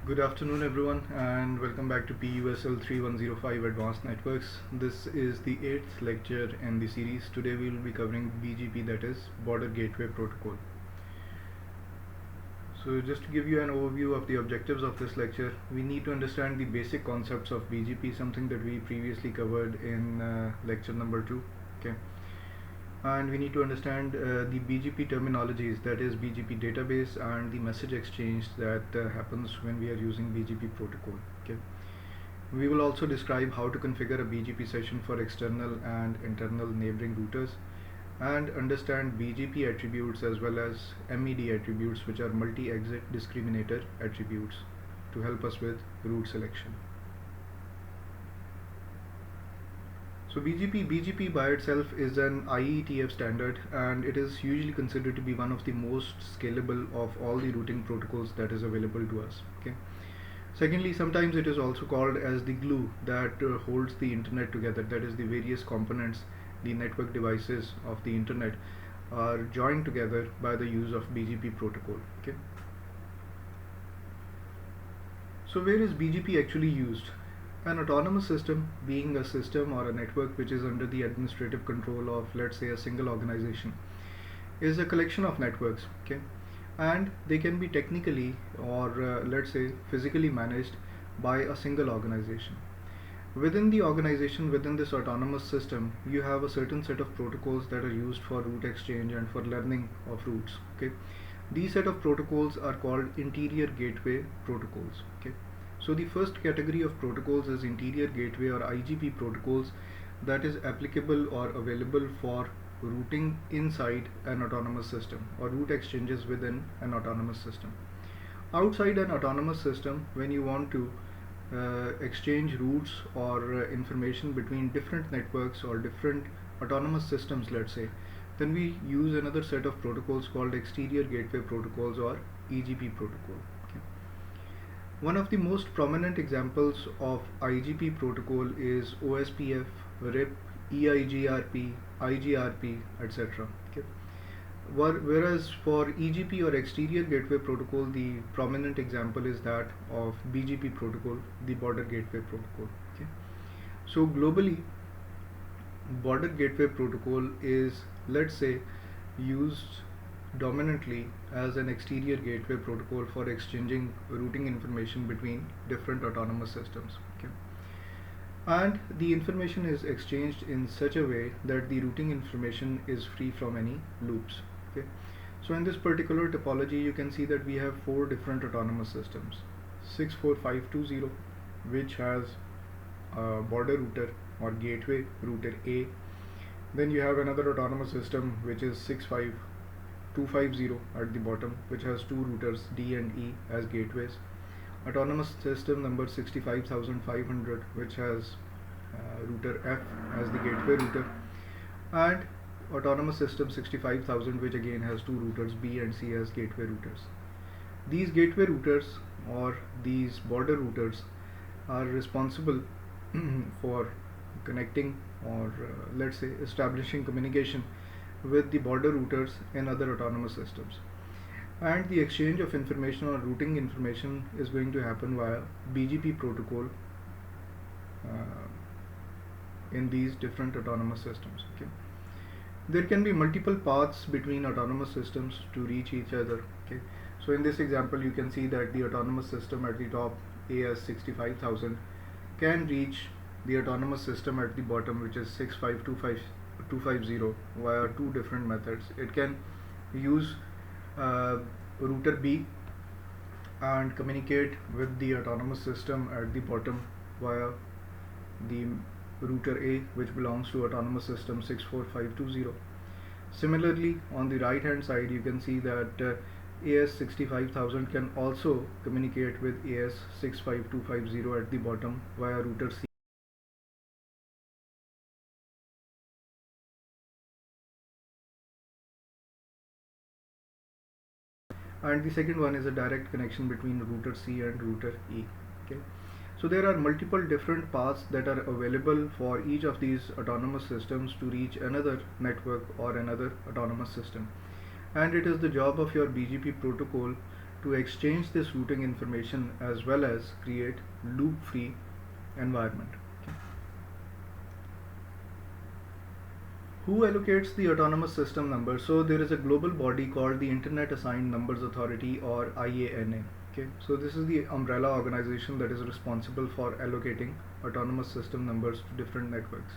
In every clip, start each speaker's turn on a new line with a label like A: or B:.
A: Good afternoon everyone and welcome back to PUSL 3105 Advanced Networks. This is the 8th lecture in the series. Today we will be covering BGP, that is Border Gateway Protocol. So just to give you an overview of the objectives of this lecture, we need to understand the basic concepts of BGP, something that we previously covered in lecture number 2. Okay. And we need to understand the BGP terminologies, that is BGP database and the message exchange that happens when we are using BGP protocol. Okay. We will also describe how to configure a BGP session for external and internal neighboring routers and understand BGP attributes as well as MED attributes, which are multi-exit discriminator attributes, to help us with route selection. So BGP by itself is an IETF standard, and it is usually considered to be one of the most scalable of all the routing protocols that is available to us. Okay. Secondly, sometimes it is also called as the glue that holds the internet together, that is the various components, the network devices of the internet are joined together by the use of BGP protocol. Okay. So where is BGP actually used? An autonomous system, being a system or a network which is under the administrative control of, let's say, a single organization, is a collection of networks. Okay. And they can be technically or let's say physically managed by a single organization. Within the organization, within this autonomous system, you have a certain set of protocols that are used for route exchange and for learning of routes. Okay. These set of protocols are called interior gateway protocols. Okay. So the first category of protocols is interior gateway or IGP protocols, that is applicable or available for routing inside an autonomous system or route exchanges within an autonomous system. Outside an autonomous system, when you want to exchange routes or information between different networks or different autonomous systems, let's say, then we use another set of protocols called exterior gateway protocols or EGP protocol. Okay. One of the most prominent examples of IGP protocol is OSPF, RIP, EIGRP, IGRP, etc. Okay. Whereas for EGP or exterior gateway protocol, the prominent example is that of BGP protocol, the border gateway protocol. Okay. So globally, border gateway protocol is, let's say, used dominantly as an exterior gateway protocol for exchanging routing information between different autonomous systems. Okay. And the information is exchanged in such a way that the routing information is free from any loops. Okay. So in this particular topology, you can see that we have 4 different autonomous systems. 64520, which has a border router or gateway router A. Then you have another autonomous system which is 65250 at the bottom, which has 2 routers D and E as gateways. Autonomous system number 65500, which has router F as the gateway router, and autonomous system 65000, which again has 2 routers B and C as gateway routers. These gateway routers or these border routers are responsible for connecting or let's say establishing communication with the border routers in other autonomous systems, and the exchange of information or routing information is going to happen via BGP protocol in these different autonomous systems. Okay. There can be multiple paths between autonomous systems to reach each other. Okay. So in this example, you can see that the autonomous system at the top, AS65000, can reach the autonomous system at the bottom, which is 65250, via 2 different methods. It can use router B and communicate with the autonomous system at the bottom via the router A, which belongs to autonomous system 64520. Similarly, on the right hand side, you can see that AS65000 can also communicate with AS65250 at the bottom via router C. And the second one is a direct connection between router C and router E. Okay. So there are multiple different paths that are available for each of these autonomous systems to reach another network or another autonomous system, and it is the job of your BGP protocol to exchange this routing information as well as create loop-free environment. Who allocates the autonomous system number? So there is a global body called the Internet Assigned Numbers Authority, or IANA. Okay, so this is the umbrella organization that is responsible for allocating autonomous system numbers to different networks.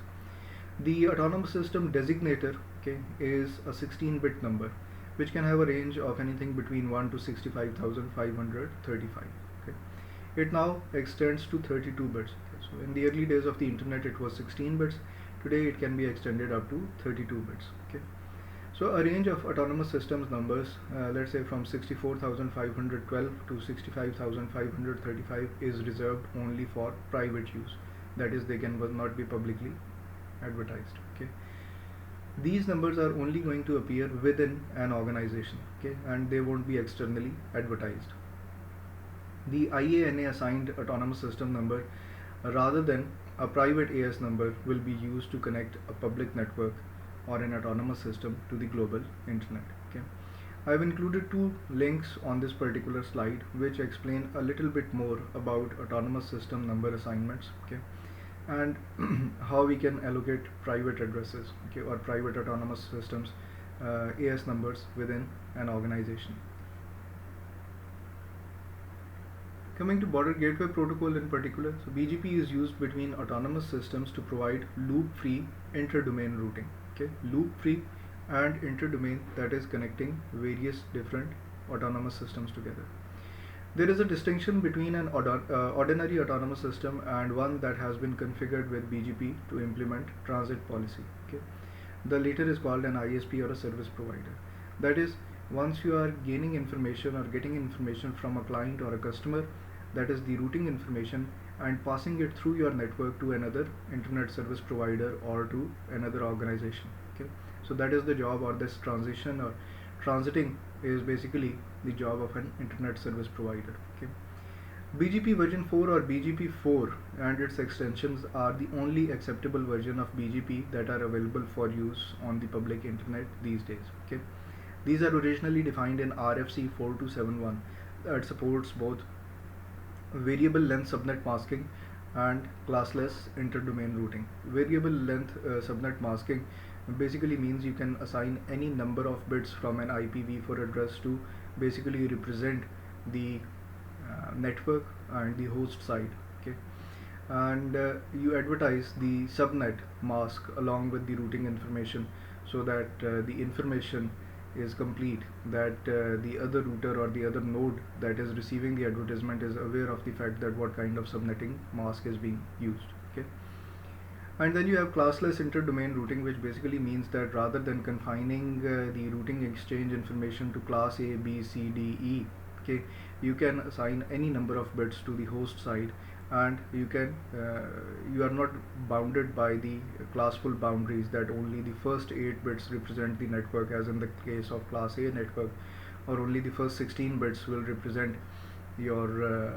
A: The autonomous system designator, okay, is a 16-bit number which can have a range of anything between 1 to 65,535. Okay, it now extends to 32 bits. Okay, so in the early days of the internet it was 16 bits. Today it can be extended up to 32 bits. Okay, so a range of autonomous systems numbers, let's say from 64,512 to 65,535, is reserved only for private use. That is, they can not be publicly advertised. Okay, these numbers are only going to appear within an organization. Okay, and they won't be externally advertised. The IANA assigned autonomous system number, rather than a private AS number, will be used to connect a public network or an autonomous system to the global internet. Okay, I have included two links on this particular slide which explain a little bit more about autonomous system number assignments. Okay, and how we can allocate private addresses, okay, or private autonomous systems AS numbers within an organization. Coming to Border Gateway Protocol in particular, so BGP is used between autonomous systems to provide loop-free inter-domain routing. Okay, loop-free and inter-domain, that is connecting various different autonomous systems together. There is a distinction between an ordinary autonomous system and one that has been configured with BGP to implement transit policy. Okay, the latter is called an ISP, or a service provider. That is, once you are gaining information or getting information from a client or a customer, that is the routing information, and passing it through your network to another internet service provider or to another organization. Okay, so that is the job, or this transition or transiting is basically the job of an internet service provider. Okay, BGP version 4 or BGP 4 and its extensions are the only acceptable version of BGP that are available for use on the public internet these days. Okay, these are originally defined in RFC 4271 that supports both variable length subnet masking and classless inter-domain routing. Variable length subnet masking basically means you can assign any number of bits from an IPv4 address to basically represent the network and the host side. Okay, and you advertise the subnet mask along with the routing information, so that the information is complete, that the other router or the other node that is receiving the advertisement is aware of the fact that what kind of subnetting mask is being used. Okay, and then you have classless inter-domain routing, which basically means that rather than confining the routing exchange information to class A, B, C, D, E, okay, you can assign any number of bits to the host side, and you can you are not bounded by the classful boundaries that only the first 8 bits represent the network, as in the case of class A network, or only the first 16 bits will represent your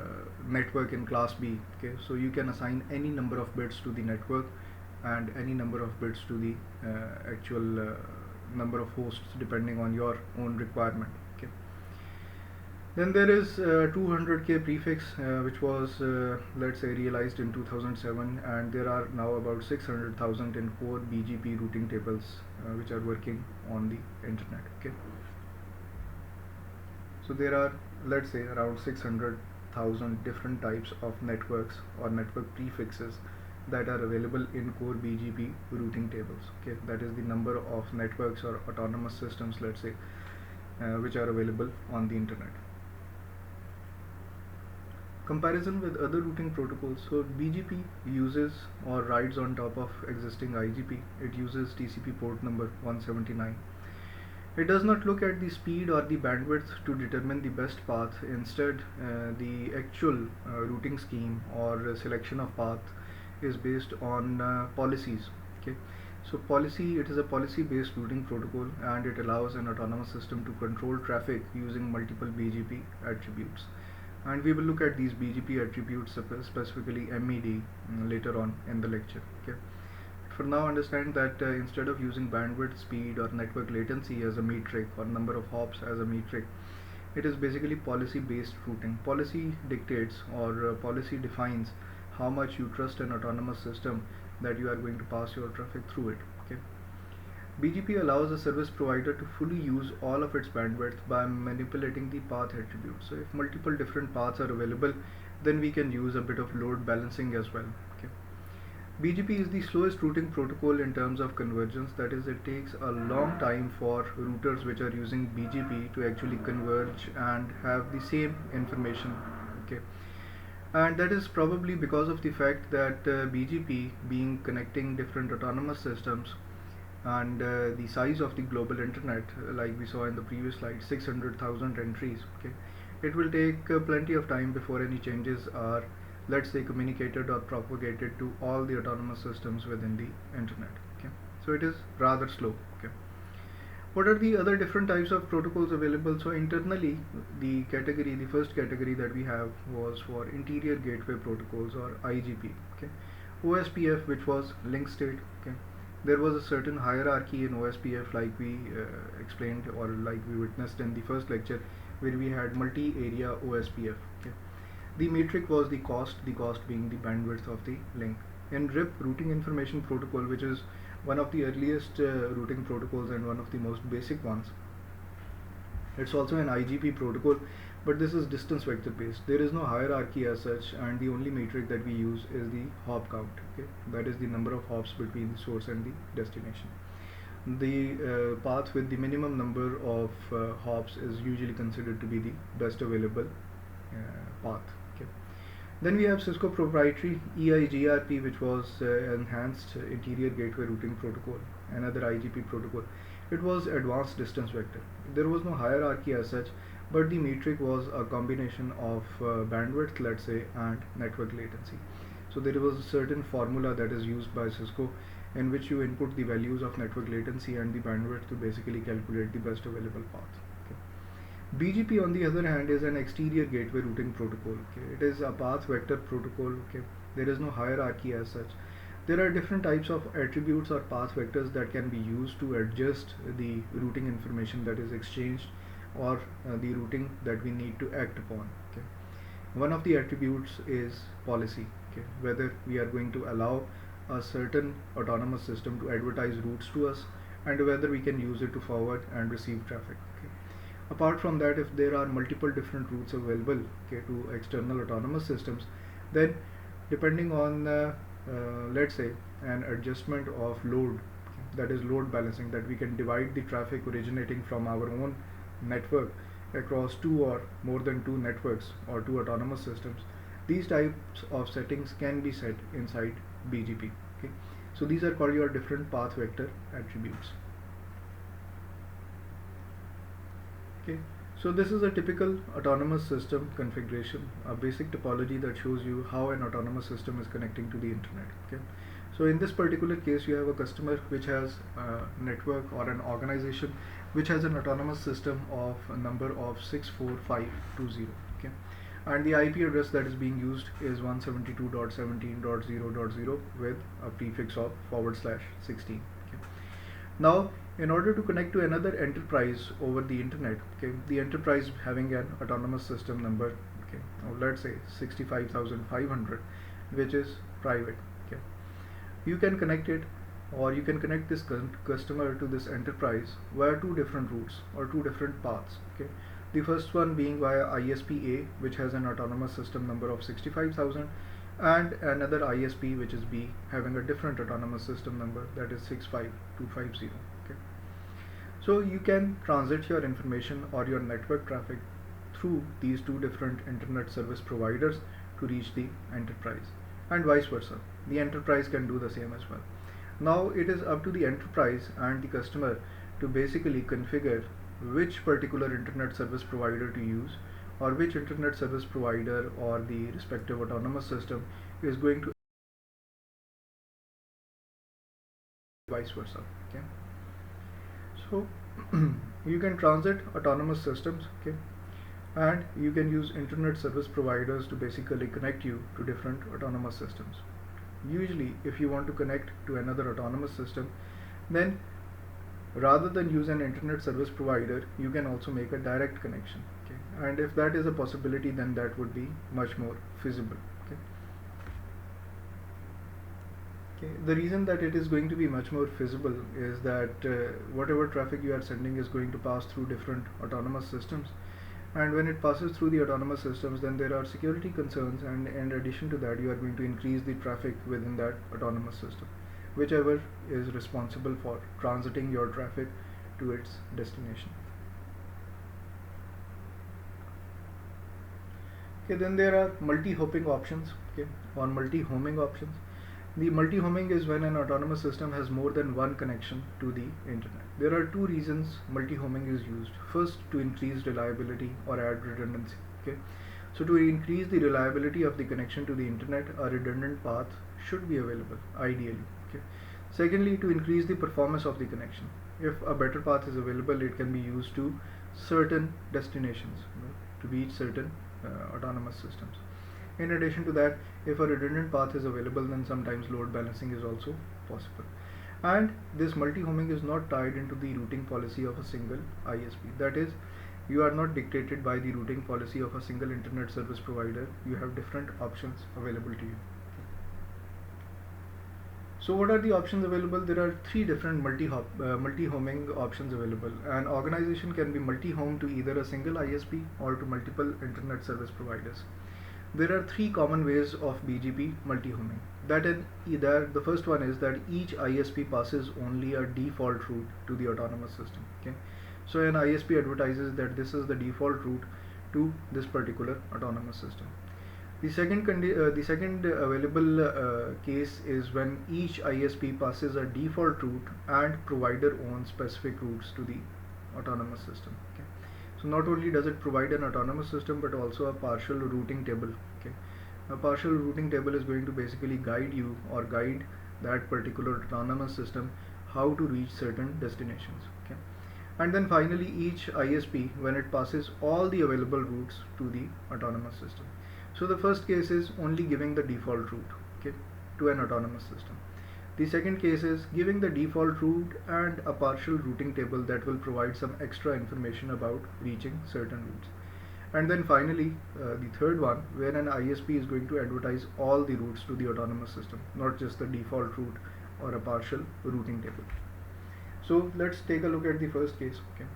A: network in class B. Okay, so you can assign any number of bits to the network and any number of bits to the actual number of hosts depending on your own requirement. Okay, then there is 200K prefix, which was let's say realized in 2007, and there are now about 600,000 in core BGP routing tables which are working on the internet. Okay, so there are, let's say, around 600,000 different types of networks or network prefixes that are available in core BGP routing tables. Okay, that is the number of networks or autonomous systems, let's say, which are available on the internet. Comparison with other routing protocols. So BGP uses or rides on top of existing IGP. It uses TCP port number 179. It does not look at the speed or the bandwidth to determine the best path. Instead, the actual routing scheme or selection of path is based on policies. Okay, so it is a policy-based routing protocol, and it allows an autonomous system to control traffic using multiple BGP attributes. And we will look at these BGP attributes, specifically MED, later on in the lecture. Okay, for now, understand that instead of using bandwidth, speed, or network latency as a metric, or number of hops as a metric, It is basically policy based routing. Policy dictates or policy defines how much you trust an autonomous system that you are going to pass your traffic through it. Okay. BGP allows a service provider to fully use all of its bandwidth by manipulating the path attributes. So if multiple different paths are available, then we can use a bit of load balancing as well. Okay. BGP is the slowest routing protocol in terms of convergence. That is, it takes a long time for routers which are using BGP to actually converge and have the same information. Okay. And that is probably because of the fact that BGP being connecting different autonomous systems and the size of the global internet, like we saw in the previous slide, 600,000 entries. Okay, it will take plenty of time before any changes are, let's say, communicated or propagated to all the autonomous systems within the internet. Okay, so it is rather slow. Okay, what are the other different types of protocols available? So internally, the first category that we have was for interior gateway protocols, or IGP. Okay, OSPF, which was link state. Okay, there was a certain hierarchy in OSPF, like we explained, or like we witnessed in the first lecture, where we had multi-area OSPF. Okay, the metric was the cost being the bandwidth of the link. In RIP, routing information protocol, which is one of the earliest routing protocols and one of the most basic ones, it's also an IGP protocol, but this is distance vector based. There is no hierarchy as such, and the only metric that we use is the hop count. Okay, that is the number of hops between the source and the destination. The path with the minimum number of hops is usually considered to be the best available path. Okay. Then we have Cisco proprietary EIGRP, which was enhanced interior gateway routing protocol, another IGP protocol. It was advanced distance vector. There was no hierarchy as such, but the metric was a combination of bandwidth, let's say, and network latency. So there was a certain formula that is used by Cisco in which you input the values of network latency and the bandwidth to basically calculate the best available path. Okay. BGP, on the other hand, is an exterior gateway routing protocol. Okay. It is a path vector protocol. Okay. There is no hierarchy as such. There are different types of attributes or path vectors that can be used to adjust the routing information that is exchanged, or the routing that we need to act upon. Okay. One of the attributes is policy. Okay. Whether we are going to allow a certain autonomous system to advertise routes to us, and whether we can use it to forward and receive traffic. Okay. Apart from that, if there are multiple different routes available, okay, to external autonomous systems, then depending on let's say an adjustment of load, that is load balancing, that we can divide the traffic originating from our own network across two or more than two networks or two autonomous systems. These types of settings can be set inside BGP. Okay, so these are called your different path vector attributes. Okay, so this is a typical autonomous system configuration, a basic topology that shows you how an autonomous system is connecting to the internet. Okay, so in this particular case, you have a customer which has a network or an organization which has an autonomous system of a number of 64520. Okay, and the IP address that is being used is 172.17.0.0 with a prefix of /16. Okay. Now, in order to connect to another enterprise over the internet, okay, the enterprise having an autonomous system number, okay, or let's say 65,500, which is private. Okay, you can connect it, or you can connect this customer to this enterprise via two different routes or two different paths. Okay, the first one being via ISP A, which has an autonomous system number of 65,000, and another ISP, which is B, having a different autonomous system number, that is 65250. Okay, so you can transit your information or your network traffic through these two different internet service providers to reach the enterprise, and vice versa. The enterprise can do the same as well. Now it is up to the enterprise and the customer to basically configure which particular internet service provider to use, or which internet service provider or the respective autonomous system is going to, vice versa. Okay, so you can transit autonomous systems. Okay, and you can use internet service providers to basically connect you to different autonomous systems. Usually, if you want to connect to another autonomous system, then rather than use an internet service provider, you can also make a direct connection. Okay, and if that is a possibility, then that would be much more feasible. Okay. Okay. The reason that it is going to be much more feasible is that whatever traffic you are sending is going to pass through different autonomous systems, and when it passes through the autonomous systems, then there are security concerns, and in addition to that, you are going to increase the traffic within that autonomous system, whichever is responsible for transiting your traffic to its destination. Okay, then there are multi-hopping options. Okay, on multi-homing options, the multi-homing is when an autonomous system has more than one connection to the internet. There are two reasons multi-homing is used. First, to increase reliability or add redundancy. Okay, so to increase the reliability of the connection to the internet, a redundant path should be available, ideally. Okay. Secondly, to increase the performance of the connection. If a better path is available, it can be used to certain destinations, to reach certain autonomous systems. In addition to that, if a redundant path is available, then sometimes load balancing is also possible. And this multi-homing is not tied into the routing policy of a single ISP. That is, you are not dictated by the routing policy of a single internet service provider. You have different options available to you. So what are the options available? There are three different multi-homing options available. An organization can be multi-home to either a single ISP or to multiple internet service providers. There are three common ways of BGP multi-homing. The first one is that each ISP passes only a default route to the autonomous system. Okay, so an ISP advertises that this is the default route to this particular autonomous system. The second available case is when each ISP passes a default route and provider owns specific routes to the autonomous system. Okay. So not only does it provide an autonomous system, but also a partial routing table. Okay. A partial routing table is going to basically guide you or guide that particular autonomous system how to reach certain destinations. Okay. And then finally, each ISP, when it passes all the available routes to the autonomous system. So the first case is only giving the default route, okay, to an autonomous system. The second case is giving the default route and a partial routing table that will provide some extra information about reaching certain routes. And then finally, the third one, where an ISP is going to advertise all the routes to the autonomous system, not just the default route or a partial routing table. So let's take a look at the first case. Okay,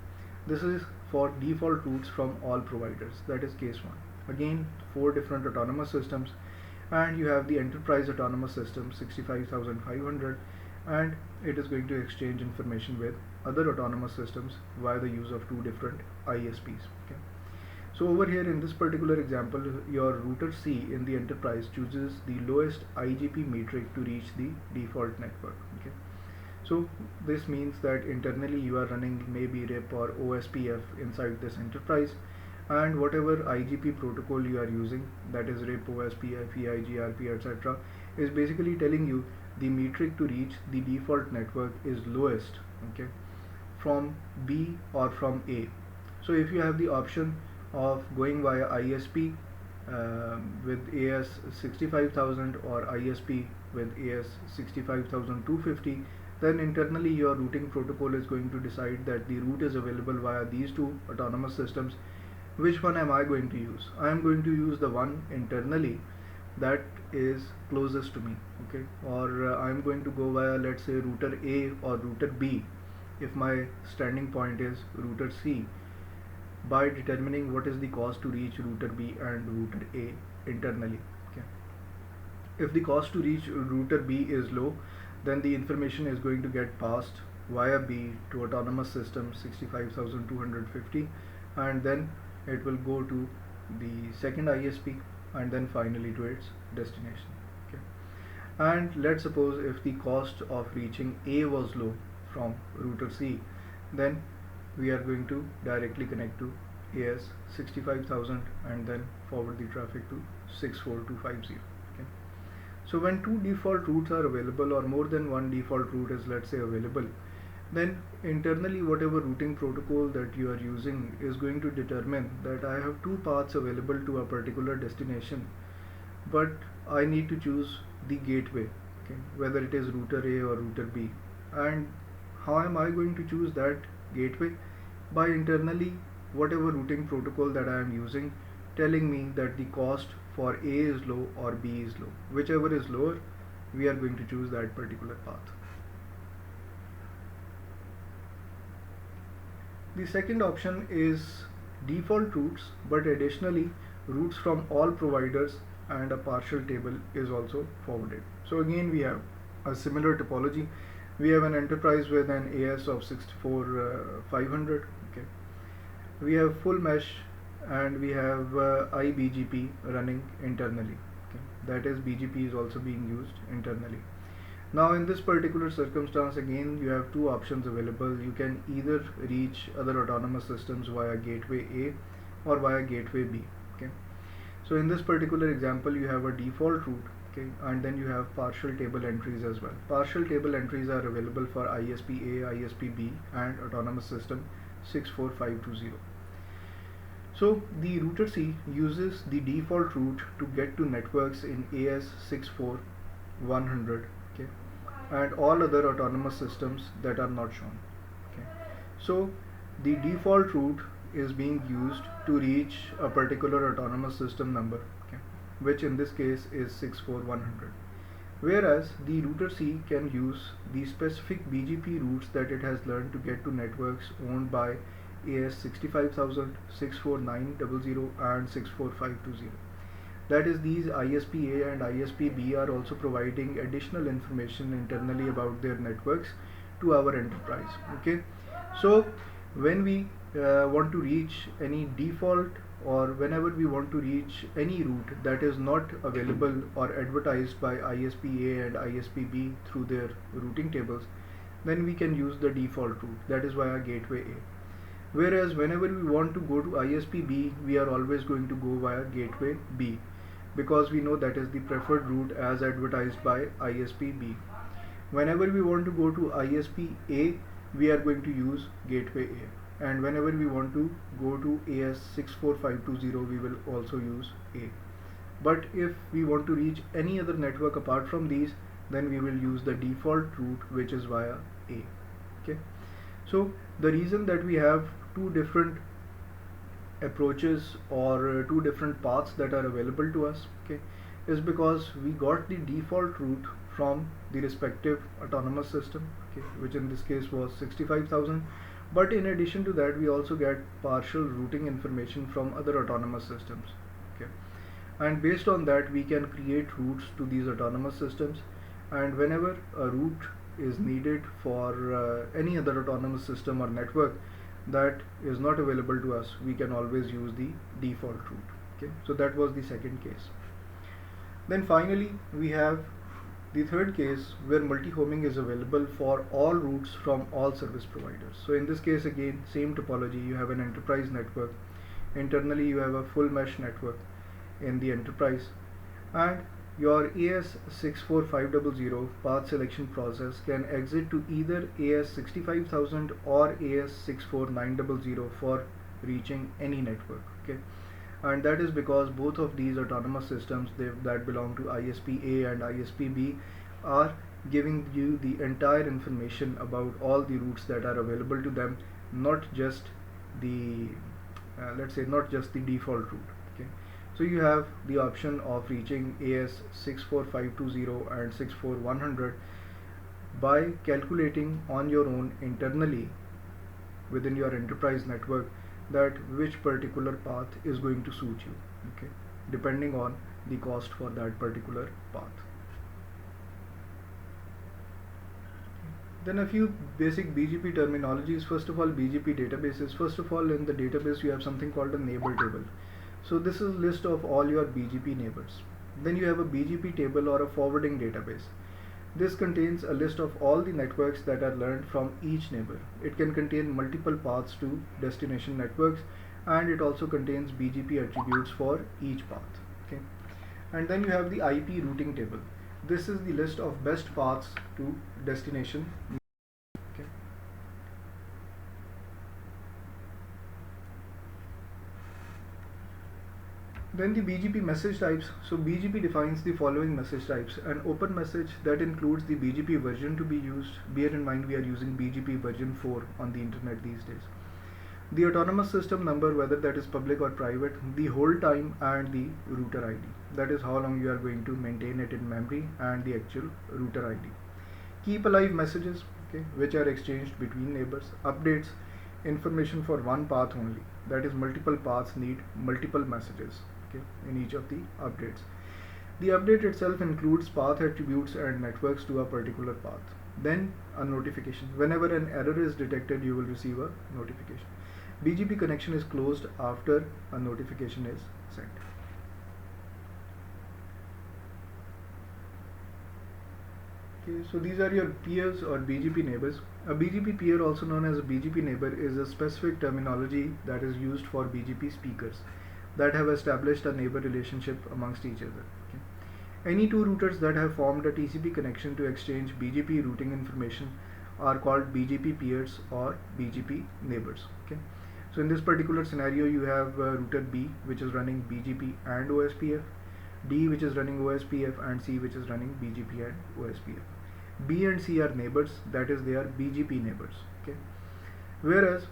A: this is for default routes from all providers. That is case one. Again, 4 different autonomous systems, and you have the enterprise autonomous system 65,500, and it is going to exchange information with other autonomous systems via the use of 2 different ISPs. Okay. So over here in this particular example, your router C in the enterprise chooses the lowest IGP metric to reach the default network. Okay. So this means that internally you are running maybe RIP or OSPF inside this enterprise, and whatever IGP protocol you are using, that is RIP, OSPF, EIG, RP, etc., is basically telling you the metric to reach the default network is lowest, okay, from B or from A. So if you have the option of going via ISP with AS 65,000 or ISP with AS 65,250, then internally your routing protocol is going to decide that the route is available via these 2 autonomous systems. Which one am I going to use? I am going to use the one internally that is closest to me, okay, or I am going to go via, let's say, router A or router B if my standing point is router C, by determining what is the cost to reach router B and router A internally. Okay. If the cost to reach router B is low, then the information is going to get passed via B to autonomous system 65,250, and then it will go to the second ISP and then finally to its destination. Okay. And let's suppose if the cost of reaching A was low from router C, then we are going to directly connect to AS 65,000 and then forward the traffic to 64250. Okay. So when 2 default routes are available, or more than one default route is, let's say, available, then internally whatever routing protocol that you are using is going to determine that I have 2 paths available to a particular destination, but I need to choose the gateway, okay, whether it is router A or router B. And how am I going to choose that gateway? By internally whatever routing protocol that I am using, telling me that the cost for A is low or B is low. Whichever is lower, we are going to choose that particular path. The second option is default routes, but additionally routes from all providers and a partial table is also forwarded. So again we have a similar topology. We have an enterprise with an AS of 64500. Okay, we have full mesh and we have iBGP running internally. Okay, that is BGP is also being used internally. Now in this particular circumstance, again you have two options available. You can either reach other autonomous systems via gateway A or via gateway B. Okay, so in this particular example you have a default route, okay, and then you have partial table entries as well. Partial table entries are available for ISP A, ISP B and autonomous system 64520. So the router C uses the default route to get to networks in AS 64100, okay, and all other autonomous systems that are not shown. Okay, so the default route is being used to reach a particular autonomous system number, okay, which in this case is 64100. Whereas the router C can use the specific BGP routes that it has learned to get to networks owned by AS 65000, 64900 and 64520. That is, these ISP A and ISP B are also providing additional information internally about their networks to our enterprise. Okay, so when we want to reach any default, or whenever we want to reach any route that is not available or advertised by ISP A and ISP B through their routing tables, then we can use the default route, that is via gateway A. Whereas whenever we want to go to ISP B, we are always going to go via gateway B, because we know that is the preferred route as advertised by ISP B. Whenever we want to go to ISP A, we are going to use gateway A, and whenever we want to go to AS 64520, we will also use A. But if we want to reach any other network apart from these, then we will use the default route, which is via A. Okay, so the reason that we have two different approaches or two different paths that are available to us, okay, is because we got the default route from the respective autonomous system, okay, which in this case was 65000, but in addition to that we also get partial routing information from other autonomous systems, okay, and based on that we can create routes to these autonomous systems, and whenever a route is needed for any other autonomous system or network that is not available to us, we can always use the default route. Okay, so that was the second case. Then finally we have the third case where multi-homing is available for all routes from all service providers. So in this case again, same topology. You have an enterprise network. Internally you have a full mesh network in the enterprise, and your AS 64500 path selection process can exit to either AS 65000 or AS 64900 for reaching any network. Okay, and that is because both of these autonomous systems that belong to ISP A and ISP B are giving you the entire information about all the routes that are available to them, not just the let's say not just the default route. Okay, so you have the option of reaching AS 64520 and 64100 by calculating on your own internally within your enterprise network that which particular path is going to suit you, okay, depending on the cost for that particular path. Then a few basic BGP terminologies. First of all, BGP databases. First of all, in the database you have something called a neighbor table. So this is a list of all your BGP neighbors. Then you have a BGP table or a forwarding database. This contains a list of all the networks that are learned from each neighbor. It can contain multiple paths to destination networks, and it also contains BGP attributes for each path. Okay, and then you have the IP routing table. This is the list of best paths to destination. Okay. Then the BGP message types. So BGP defines the following message types: an open message that includes the BGP version to be used. Bear in mind we are using BGP version 4 on the internet these days. the autonomous system number, whether that is public or private, the hold time, and the router ID. That is how long you are going to maintain it in memory, and the actual router ID. Keep alive messages, okay, which are exchanged between neighbors. Updates information for one path only, that is multiple paths need multiple messages, okay, in each of the updates. The update itself includes path attributes and networks to a particular path. Then a notification. Whenever an error is detected, you will receive a notification. BGP connection is closed after a notification is sent. Okay, so these are your peers or BGP neighbors. A BGP peer, also known as a BGP neighbor, is a specific terminology that is used for BGP speakers that have established a neighbor relationship amongst each other. Okay. Any two routers that have formed a TCP connection to exchange BGP routing information are called BGP peers or BGP neighbors. Okay. So in this particular scenario, you have router B, which is running BGP and OSPF, D, which is running OSPF, and C, which is running BGP and OSPF. B and C are neighbors, that is, they are BGP neighbors. Okay. Whereas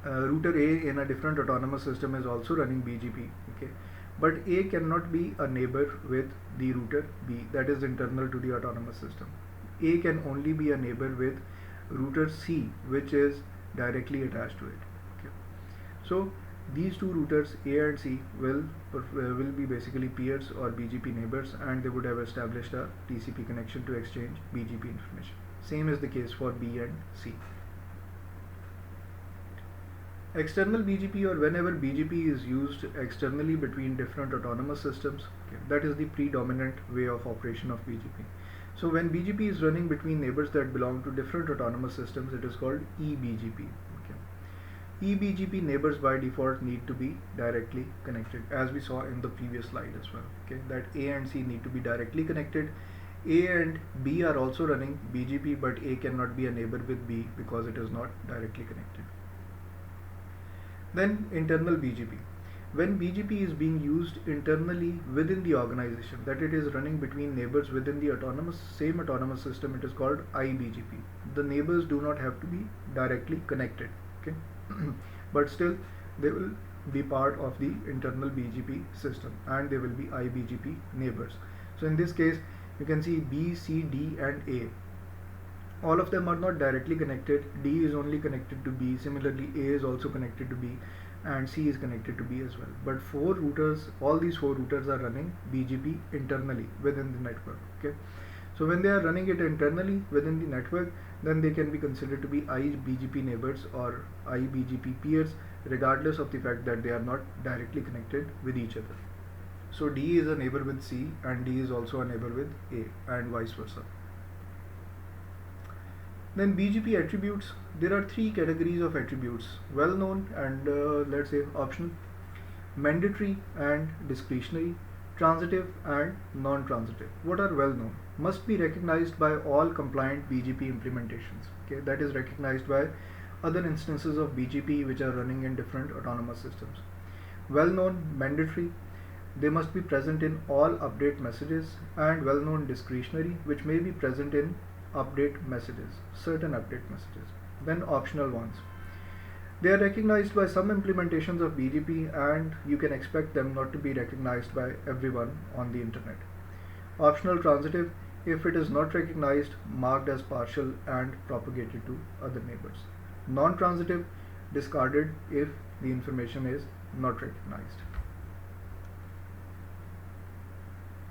A: router A in a different autonomous system is also running BGP. Okay. But A cannot be a neighbor with the router B, that is internal to the autonomous system. A can only be a neighbor with router C, which is directly attached to it. Okay. So these two routers A and C will be basically peers or BGP neighbors, and they would have established a TCP connection to exchange BGP information. Same is the case for B and C. External BGP, or whenever BGP is used externally between different autonomous systems, okay, that is the predominant way of operation of BGP. So when BGP is running between neighbors that belong to different autonomous systems, it is called eBGP. eBGP neighbors by default need to be directly connected, as we saw in the previous slide as well. Okay, that A and C need to be directly connected. A and B are also running BGP, but A cannot be a neighbor with B because it is not directly connected. Then internal BGP. When BGP is being used internally within the organization, that it is running between neighbors within the same autonomous system, it is called iBGP. The neighbors do not have to be directly connected. Okay. But still they will be part of the internal BGP system, and they will be iBGP neighbors. So in this case, you can see B, C, D and A. All of them are not directly connected. D is only connected to B. Similarly, A is also connected to B, and C is connected to B as well. But four routers, all these four routers are running BGP internally within the network. Okay. So when they are running it internally within the network, then they can be considered to be iBGP neighbors or iBGP peers, regardless of the fact that they are not directly connected with each other. So D is a neighbor with C, and D is also a neighbor with A, and vice versa. Then BGP attributes. There are three categories of attributes: well known and let's say optional, mandatory and discretionary, transitive and non-transitive. What are well known? Must be recognized by all compliant BGP implementations. Okay, that is recognized by other instances of BGP which are running in different autonomous systems. Well known, mandatory. They must be present in all update messages, and well known, discretionary, which may be present in update messages, certain update messages. Then optional ones. They are recognized by some implementations of BGP, and you can expect them not to be recognized by everyone on the internet. Optional transitive, if it is not recognized, marked as partial and propagated to other neighbors. Non-transitive, discarded if the information is not recognized.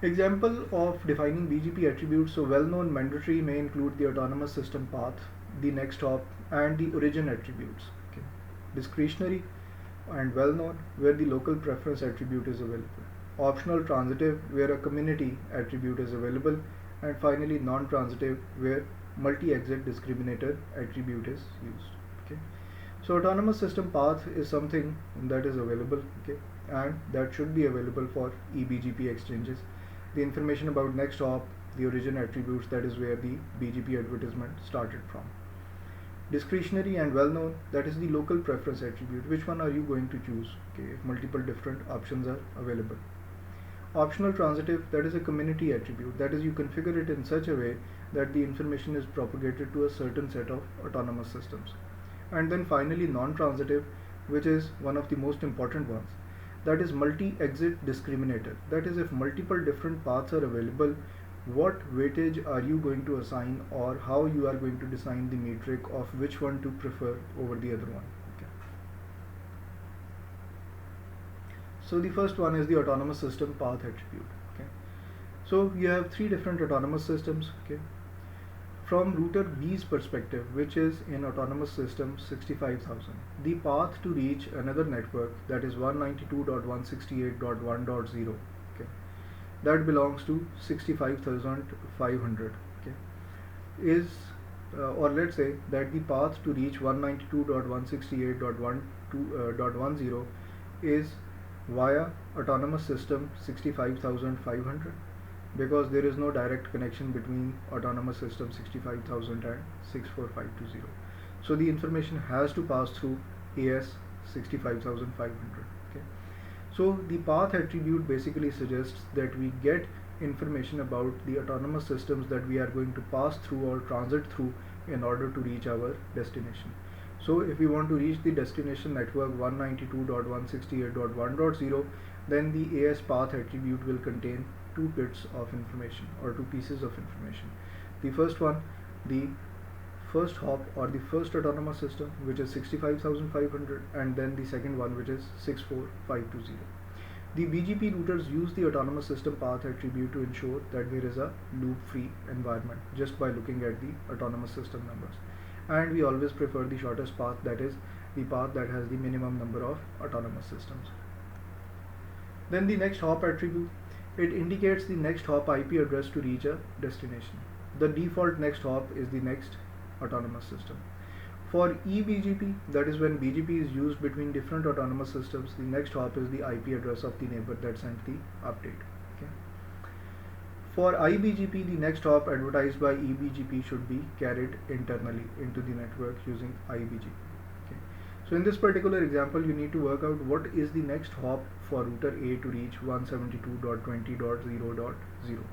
A: Example of defining BGP attributes. So well-known mandatory may include the autonomous system path, the next hop, and the origin attributes. Okay. Discretionary and well-known, where the local preference attribute is available. Optional transitive, where a community attribute is available. And finally non-transitive, where multi-exit discriminator attribute is used. Okay. So autonomous system path is something that is available, okay, and that should be available for eBGP exchanges. The information about next hop, the origin attributes, that is where the BGP advertisement started from. Discretionary and well known, that is the local preference attribute. Which one are you going to choose? Okay, if multiple different options are available. Optional transitive, that is a community attribute, that is you configure it in such a way that the information is propagated to a certain set of autonomous systems. And then finally non-transitive, which is one of the most important ones, that is multi-exit discriminator. That is, if multiple different paths are available, what weightage are you going to assign, or how you are going to design the metric of which one to prefer over the other one. Okay. So the first one is the autonomous system path attribute. Okay. So you have three different autonomous systems. Okay. From router B's perspective, which is in autonomous system 65,000, the path to reach another network, that is 192.168.1.0, okay, that belongs to 65,500, okay, is or let's say that the path to reach 192.168.1.10 is via autonomous system 65,500, because there is no direct connection between autonomous system 65,000 and 64520. So the information has to pass through AS 65,500. Okay. So the path attribute basically suggests that we get information about the autonomous systems that we are going to pass through or transit through in order to reach our destination. So if we want to reach the destination network 192.168.1.0, then the AS path attribute will contain two bits of information or two pieces of information. The first one, the first hop or the first autonomous system, which is 65,500, and then the second one, which is 64520. The BGP routers use the autonomous system path attribute to ensure that there is a loop-free environment just by looking at the autonomous system numbers. And we always prefer the shortest path, that is the path that has the minimum number of autonomous systems. Then the next hop attribute, it indicates the next hop IP address to reach a destination. The default next hop is the next autonomous system. For eBGP, that is when BGP is used between different autonomous systems, the next hop is the IP address of the neighbor that sent the update. Okay. For iBGP, the next hop advertised by eBGP should be carried internally into the network using iBGP. Okay. So in this particular example, you need to work out what is the next hop for router A to reach 172.20.0.0. Okay.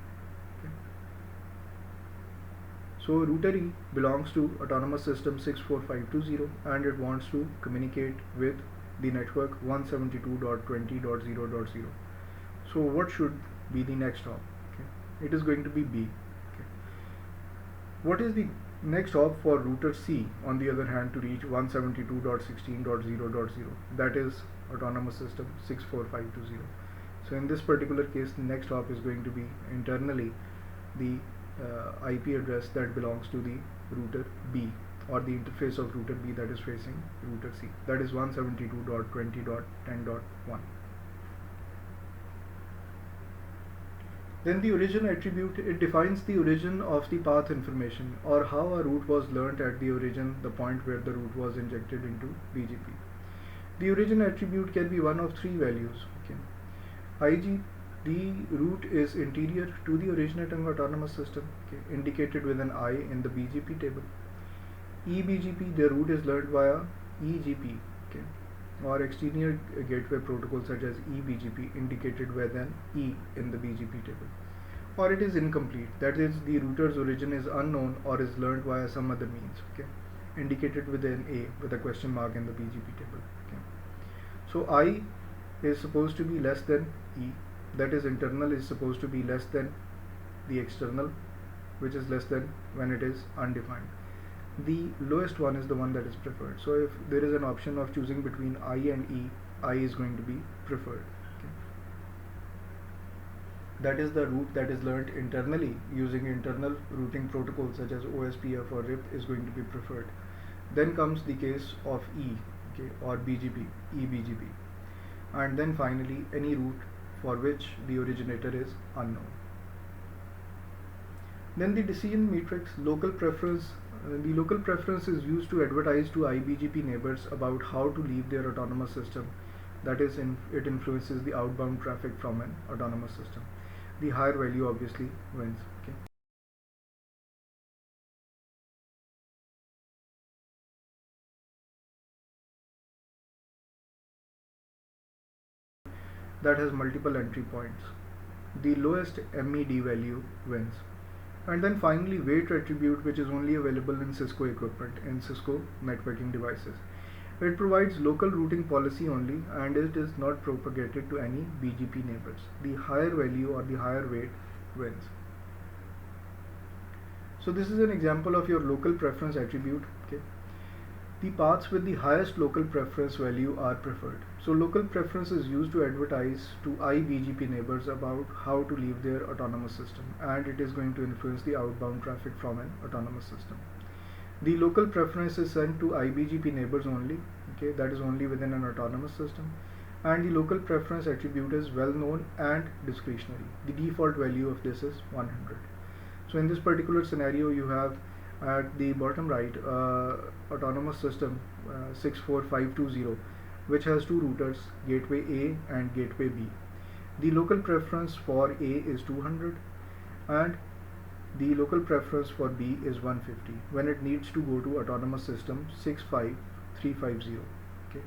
A: So router E belongs to autonomous system 64520 and it wants to communicate with the network 172.20.0.0. So what should be the next hop? Okay. It is going to be B. Okay. What is the next hop for router C, on the other hand, to reach 172.16.0.0? That is autonomous system 64520. So in this particular case, the next hop is going to be internally the IP address that belongs to the router B, or the interface of router B that is facing router C, that is 172.20.10.1. Then the origin attribute, it defines the origin of the path information, or how a route was learnt at the origin, the point where the route was injected into BGP. The origin attribute can be one of three values. Okay. IG, the route is interior to the originating autonomous system, okay, indicated with an I in the BGP table. eBGP, the route is learned via EGP, okay, or external gateway protocol such as eBGP, indicated with an E in the BGP table. Or it is incomplete, that is, the router's origin is unknown or is learned via some other means, okay, indicated with an A with a question mark in the BGP table. Okay. So I is supposed to be less than E, that is, internal is supposed to be less than the external, which is less than when it is undefined. The lowest one is the one that is preferred. So if there is an option of choosing between I and E, I is going to be preferred. Okay. That is, the route that is learnt internally using internal routing protocols such as OSPF or RIP is going to be preferred. Then comes the case of E, okay, or BGP, eBGP, and then finally any route for which the originator is unknown. Then the decision matrix, local preference. The local preference is used to advertise to iBGP neighbors about how to leave their autonomous system. That is, it influences the outbound traffic from an autonomous system. The higher value obviously wins. Okay. That has multiple entry points. The lowest MED value wins. And then finally weight attribute, which is only available in Cisco equipment, in Cisco networking devices. It provides local routing policy only, and it is not propagated to any BGP neighbors. The higher value or the higher weight wins. So this is an example of your local preference attribute. Okay. The paths with the highest local preference value are preferred. So local preference is used to advertise to iBGP neighbors about how to leave their autonomous system, and it is going to influence the outbound traffic from an autonomous system. The local preference is sent to iBGP neighbors only, okay, that is only within an autonomous system, and the local preference attribute is well known and discretionary. The default value of this is 100. So in this particular scenario, you have at the bottom right autonomous system 64520, which has two routers, gateway A and gateway B. The local preference for A is 200 and the local preference for B is 150 when it needs to go to autonomous system 65350. Okay,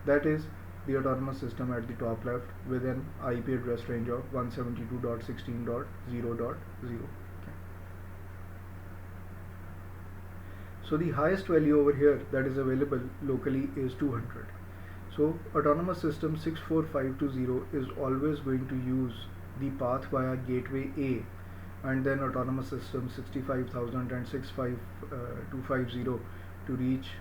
A: that is the autonomous system at the top left with an IP address range of 172.16.0.0. So the highest value over here that is available locally is 200. So autonomous system 64520 is always going to use the path via gateway A and then autonomous system 65000 and 65250 to reach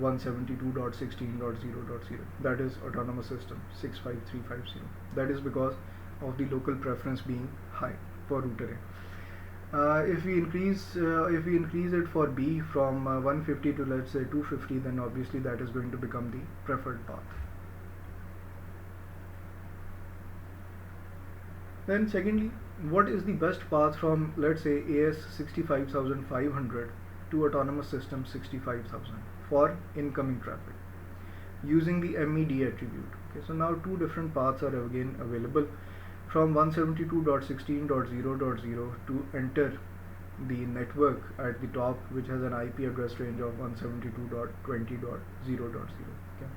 A: 172.16.0.0. That is autonomous system 65350. That is because of the local preference being high for router A. If we increase it for B from 150 to let's say 250, then obviously that is going to become the preferred path. Then secondly, what is the best path from let's say AS 65500 to autonomous system 65000 for incoming traffic using the MED attribute? Okay, so now two different paths are again available from 172.16.0.0 to enter the network at the top, which has an IP address range of 172.20.0.0. Okay,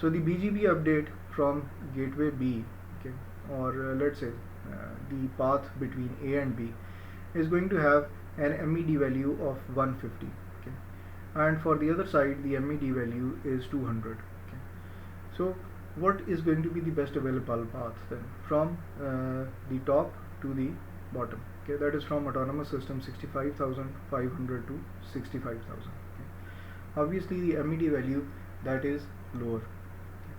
A: so the BGP update from gateway B, okay, or let's say the path between A and B is going to have an MED value of 150. Okay, and for the other side the MED value is 200. Okay, so what is going to be the best available path then from the top to the bottom? Okay, that is from autonomous system 65500 to 65000. Okay, obviously the MED value that is lower. Okay,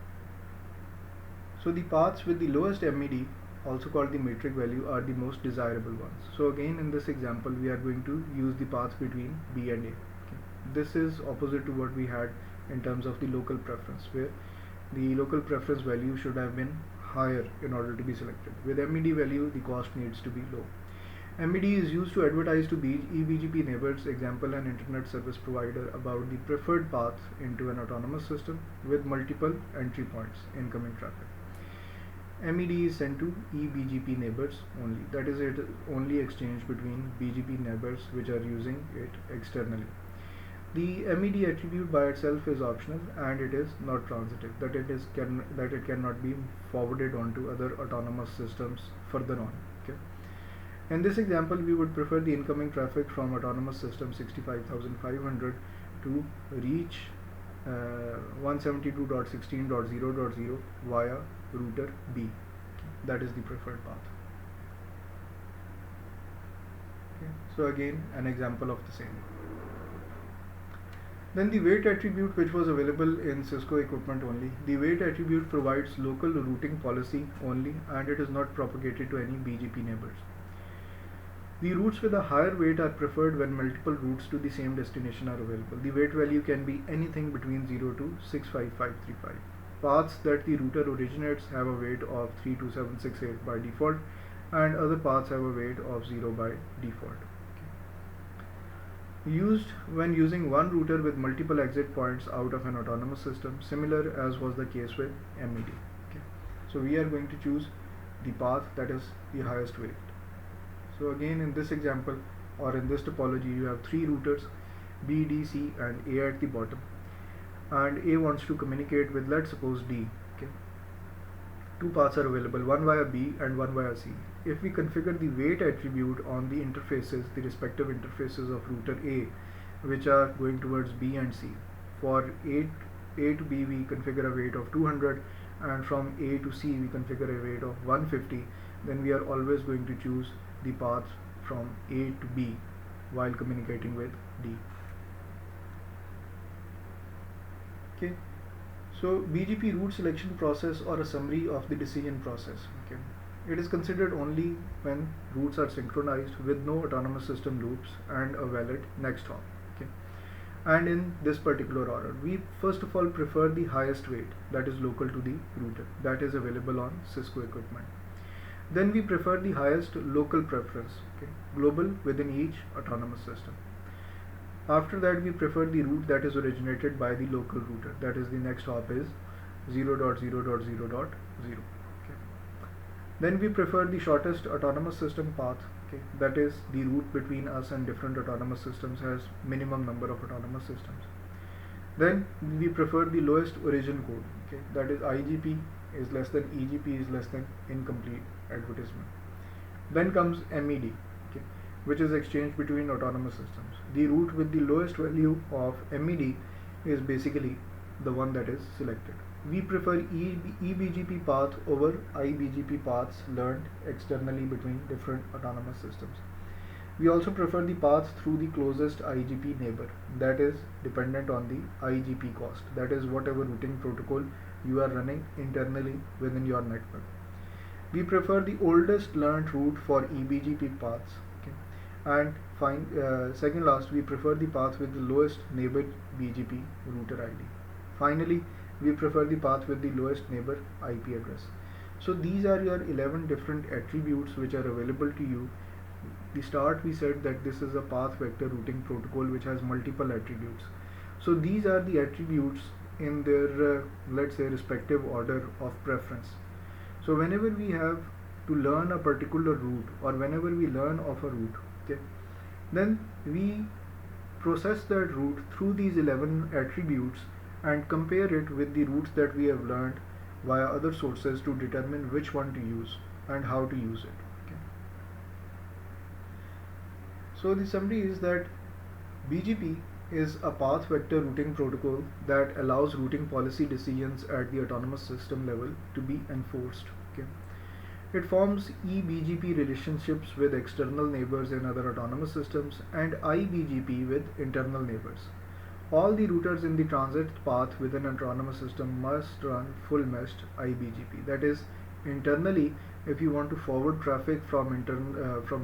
A: so the paths with the lowest MED, also called the metric value, are the most desirable ones. So again in this example we are going to use the path between B and A. Okay, this is opposite to what we had in terms of the local preference, where the local preference value should have been higher in order to be selected. With MED value, the cost needs to be low. MED is used to advertise to eBGP neighbors, example an internet service provider, about the preferred path into an autonomous system with multiple entry points, incoming traffic. MED is sent to eBGP neighbors only, that is, it is only exchanged between BGP neighbors which are using it externally. The MED attribute by itself is optional and it is not transitive, that it cannot be forwarded onto other autonomous systems further on. Okay, in this example we would prefer the incoming traffic from autonomous system 65500 to reach 172.16.0.0 via router B. That is the preferred path. Okay, so again an example of the same. Then the weight attribute, which was available in Cisco equipment only. The weight attribute provides local routing policy only and it is not propagated to any BGP neighbors. The routes with a higher weight are preferred when multiple routes to the same destination are available. The weight value can be anything between 0 to 65535. Paths that the router originates have a weight of 32768 by default and other paths have a weight of 0 by default. Used when using one router with multiple exit points out of an autonomous system, similar as was the case with MED. Okay, so we are going to choose the path that is the highest weight. So again in this example or in this topology you have three routers, B, D, C and A at the bottom, and A wants to communicate with, let's suppose, D. Okay, two paths are available, one via B and one via C. If we configure the weight attribute on the interfaces, the respective interfaces of router A, which are going towards B and C, for A to B we configure a weight of 200, and from A to C we configure a weight of 150, then we are always going to choose the path from A to B while communicating with D. Okay. So BGP route selection process, or a summary of the decision process. Okay. It is considered only when routes are synchronized with no autonomous system loops and a valid next hop. Okay. And in this particular order, we first of all prefer the highest weight that is local to the router, that is available on Cisco equipment. Then we prefer the highest local preference, okay, global within each autonomous system. After that, we prefer the route that is originated by the local router, that is the next hop is 0.0.0.0. Okay. Then we prefer the shortest autonomous system path, okay, that is the route between us and different autonomous systems has minimum number of autonomous systems. Then we prefer the lowest origin code, okay, that is IGP is less than EGP is less than incomplete advertisement. Then comes MED, okay, which is exchange between autonomous systems. The route with the lowest value of MED is basically the one that is selected. We prefer eBGP path over iBGP paths learned externally between different autonomous systems. We also prefer the path through the closest IGP neighbor, that is dependent on the IGP cost, that is whatever routing protocol you are running internally within your network. We prefer the oldest learned route for eBGP paths, okay. And second last, we prefer the path with the lowest neighbor BGP router ID. Finally, we prefer the path with the lowest neighbor IP address. So these are your 11 different attributes which are available to you. The start we said that this is a path vector routing protocol which has multiple attributes. So these are the attributes in their let's say respective order of preference. So whenever we have to learn a particular route, or whenever we learn of a route, okay, then we process that route through these 11 attributes and compare it with the routes that we have learned via other sources to determine which one to use and how to use it. Okay. So the summary is that BGP is a path vector routing protocol that allows routing policy decisions at the autonomous system level to be enforced. Okay. It forms eBGP relationships with external neighbors in other autonomous systems and iBGP with internal neighbors. All the routers in the transit path within an autonomous system must run full meshed iBGP. That is, internally, if you want to forward traffic from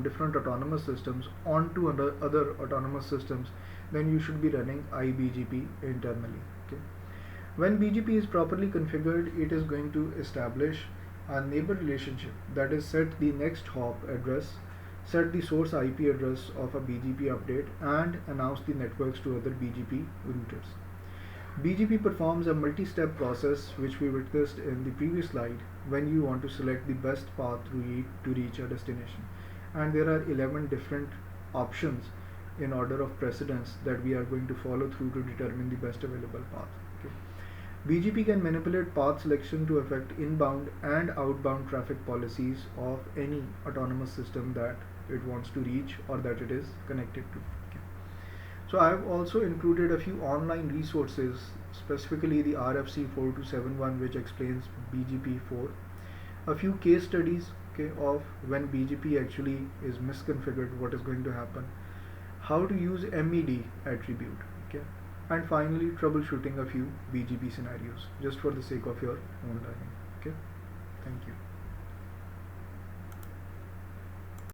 A: different autonomous systems onto other autonomous systems, then you should be running iBGP internally. Okay. When BGP is properly configured, it is going to establish a neighbor relationship, that is, set the next hop address, set the source IP address of a BGP update, and announce the networks to other BGP routers. BGP performs a multi-step process which we witnessed in the previous slide when you want to select the best path to reach a destination. And there are 11 different options in order of precedence that we are going to follow through to determine the best available path. Okay. BGP can manipulate path selection to affect inbound and outbound traffic policies of any autonomous system that it wants to reach or that it is connected to. Okay. So I have also included a few online resources, specifically the RFC 4271, which explains BGP4, a few case studies, okay, of when BGP actually is misconfigured, what is going to happen, how to use MED attribute, okay, and finally troubleshooting a few BGP scenarios just for the sake of your own learning. Okay, thank you.